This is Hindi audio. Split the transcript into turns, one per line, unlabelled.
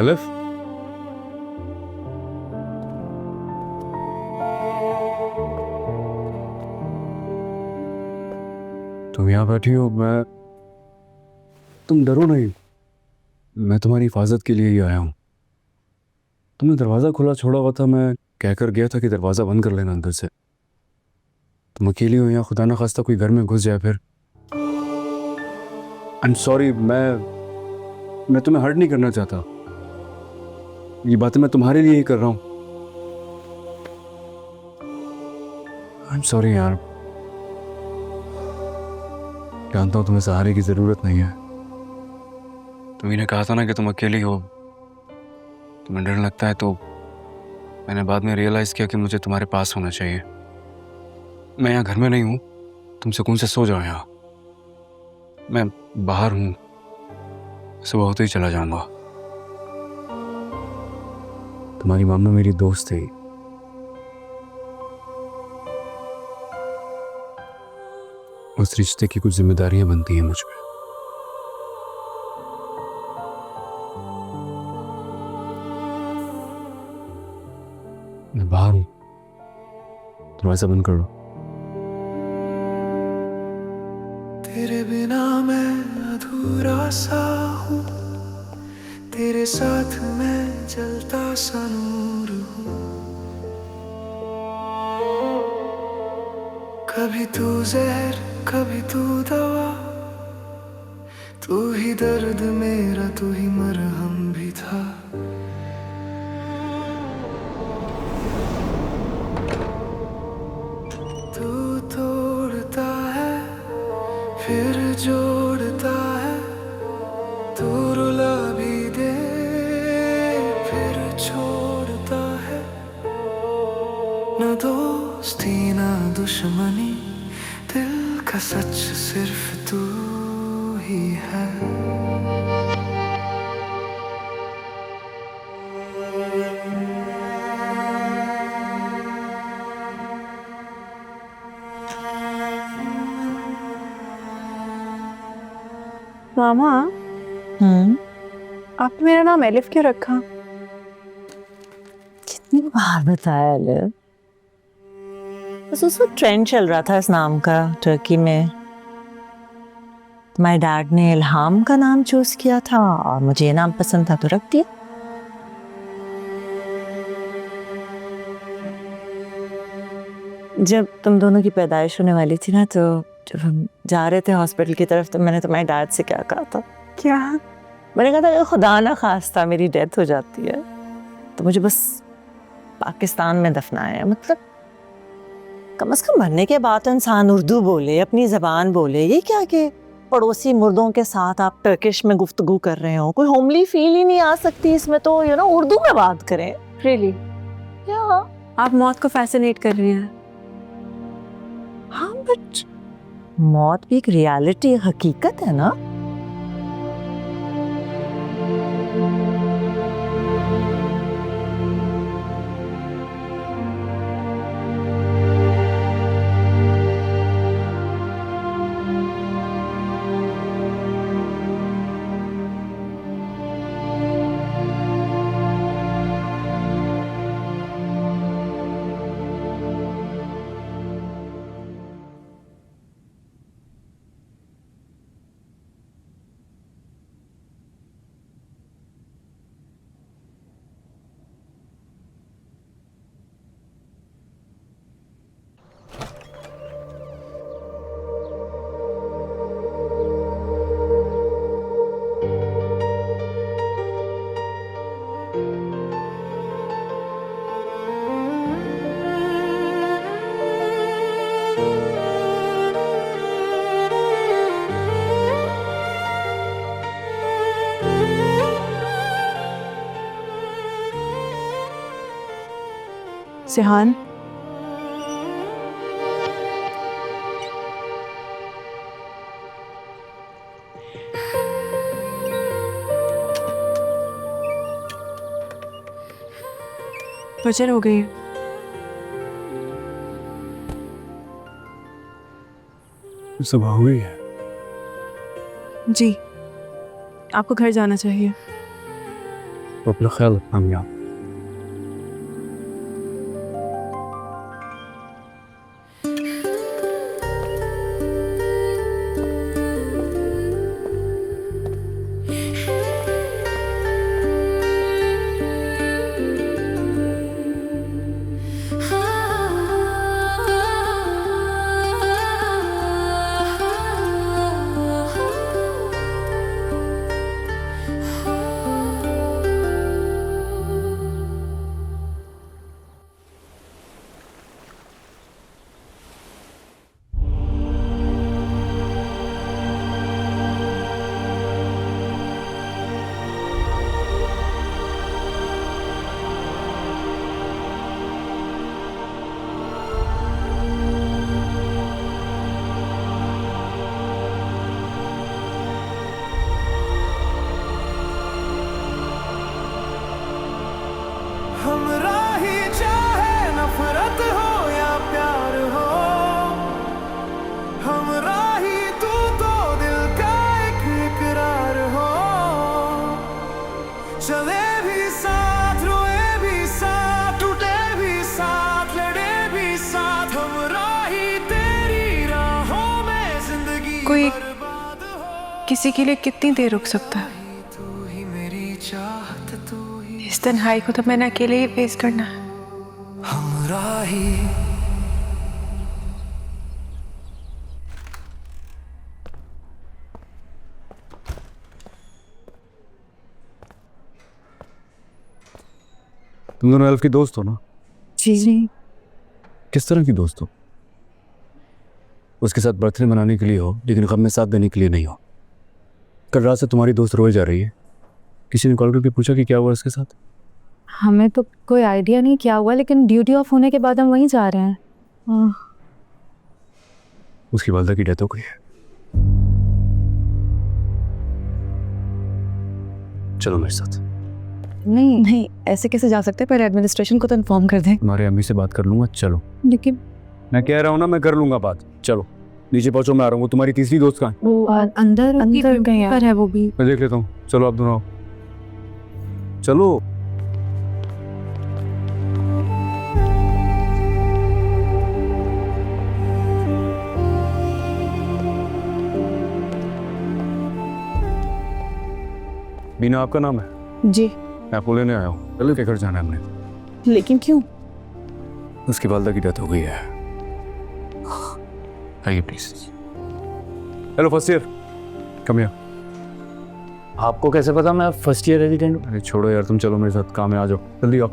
एलिफ, तुम यहाँ बैठी हो। तुम डरो नहीं, मैं तुम्हारी हिफाजत के लिए ही आया हूँ। तुमने दरवाज़ा खुला छोड़ा हुआ था, मैं कहकर गया था कि दरवाज़ा बंद कर लेना अंदर से। तुम अकेली हो यहाँ, खुदा ना खास्ता कोई घर में घुस जाए फिर। आई एम सॉरी, मैं तुम्हें हर्ट नहीं करना चाहता। ये बातें मैं तुम्हारे लिए ही कर रहा हूँ। आई एम सॉरी यार, जानता हूँ तुम्हें सहारे की ज़रूरत नहीं है। तुम्ही ने कहा था ना कि तुम अकेली हो, तुम्हें डर लगता है, तो मैंने बाद में रियलाइज़ किया कि मुझे तुम्हारे पास होना चाहिए। मैं यहाँ घर में नहीं हूँ, तुम सुकून से सो जाओ यहाँ। मैं बाहर हूँ, सुबह होते ही चला जाऊँगा। तुम्हारी मम्मा मेरी दोस्त थी। उस रिश्ते की कुछ जिम्मेदारियां बनती हैं मुझ पे। मैं बाहर हूँ, दरवाजा बंद कर लो।
तेरे बिना मैं अधूरा सा हूँ, तेरे साथ मैं जलता सा नूर हूँ। कभी तू जहर कभी तू दवा, तू ही दर्द मेरा, तू ही मरहम भी था। तू तोड़ता है फिर जोड़ता है, तू रुला भी दे फिर छोड़ता है। न दोस्ती न दुश्मनी, दिल का सच सिर्फ तू ही है।
मामा, आपने मेरा नाम एलिफ क्यों रखा?
कितनी बार बताया एलिफ, बस उसको ट्रेंड चल रहा था इस नाम का टर्की में। तुम्हारे डैड ने इल्हाम का नाम चूज किया था और मुझे ये नाम पसंद था तो रख दिया। जब तुम दोनों की पैदाइश होने वाली थी ना, तो जब हम जा रहे थे हॉस्पिटल की तरफ, तो मैंने तुम्हारे डैड से क्या कहा था?
क्या?
मैंने कहा था कि खुदा ना खास्ता मेरी डेथ हो जाती है तो मुझे बस पाकिस्तान में दफनाया है। मतलब कम से कम मरने के बाद तो इंसान उर्दू बोले, अपनी जबान बोले। ये क्या कि पड़ोसी मुर्दों के साथ आप टर्किश में गुफ्तगू कर रहे हो? कोई होमली फील ही नहीं आ सकती इसमें तो, उर्दू में बात करें।
रियली?
क्या?
आप मौत को फैसिनेट कर रही हैं?
हाँ, बट मौत भी एक रियलिटी, हकीकत है ना।
सिहान, फजर हो गई।
सुबह हो गई है।
जी, आपको घर जाना चाहिए।
तो अपना ख्याल रखना मियाँ।
हमरा ही चाहे नफरत हो या प्यार हो, हमरा ही तू तो दिल का एक इकरार हो। चले भी साथ, रोए भी साथ, टूटे भी साथ, लड़े भी साथ, हमरा ही तेरी राहों में जिंदगी
कोई
बर्बाद हो।
किसी के लिए कितनी देर रुक सकता है?
तू ही मेरी चाहत, तू ही
इस तन्हाई को तो मैंने अकेले ही फेस करना है।
हमरा ही।
तुम दोनों एल्फ की दोस्त हो ना?
जी जी।
किस तरह की दोस्त हो? उसके साथ बर्थडे मनाने के लिए हो, लेकिन गम में साथ देने के लिए नहीं हो। कल रात से तुम्हारी दोस्त रोए जा रही है। किसी ने कॉल करके पूछा कि क्या हुआ उसके साथ?
हमें तो कोई आइडिया नहीं क्या हुआ, लेकिन ड्यूटी ऑफ होने के बाद हम वहीं जा रहे हैं।
उसकी वालदा की डेथ हो गई है। चलो मेरे साथ।
नहीं
नहीं, ऐसे कैसे जा सकते? पर एडमिनिस्ट्रेशन को तो इन्फॉर्म कर दें।
तुम्हारे अम्मी से बात कर लूंगा। चलो,
लेकिन
मैं कह रहा हूँ ना, मैं कर लूंगा बात। चलो नीचे पहुंचो, मैं आ रहा हूँ। वो तुम्हारी तीसरी दोस्त कहाँ है?
वो अंदर अंदर
कहीं
पर है वो भी।
मैं देख लेता हूँ। चलो आप दोनों आओ। चलो। बीना आपका नाम है?
जी।
मैं आपको लेने आया हूँ। चलो के घर जाना है हमने।
लेकिन क्यों?
उसकी वालदा की डेथ हो गई है। आइए please. Hello first year, come here.
आपको कैसे पता मैं फर्स्ट ईयर रेजिडेंट हूँ?
अरे छोड़ो यार, तुम चलो मेरे साथ, काम है, आ जाओ जल्दी आओ।